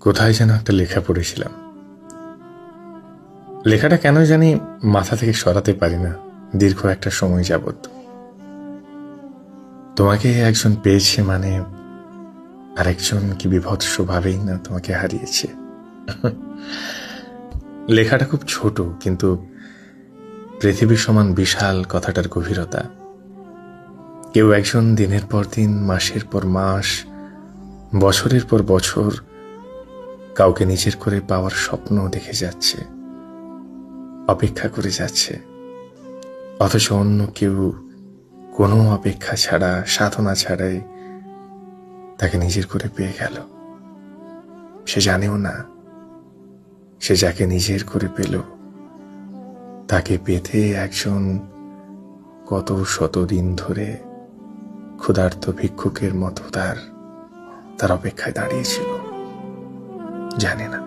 কোথায় যেন একটা লেখা পড়েছিলাম। লেখাটা কেন জানি মাথা থেকে সরাতে পারি না দীর্ঘ একটা সময় যাবত। তোমাকে একজন পেয়েছে মানে আরেকজন কি বিভৎসভাবেই না তোমাকে হারিয়েছে। লেখাটা খুব ছোট, কিন্তু পৃথিবীর সমান বিশাল কথাটার গভীরতা। কেউ একজন দিনের পর দিন, মাসের পর মাস, বছরের পর বছর কাউকে নিজের করে পাওয়ার স্বপ্ন দেখে যাচ্ছে, অপেক্ষা করে যাচ্ছে, অথচ অন্য কেউ কোনো অপেক্ষা ছাড়া, সাধনা ছাড়াই তাকে নিজের করে পেয়ে গেল। সে জানেও না সে যাকে নিজের করে পেল তাকে পেতে একজন কত শতদিন ধরে ক্ষুধার্ত ভিক্ষুকের মতো তার অপেক্ষায় দাঁড়িয়েছিল। জানে না।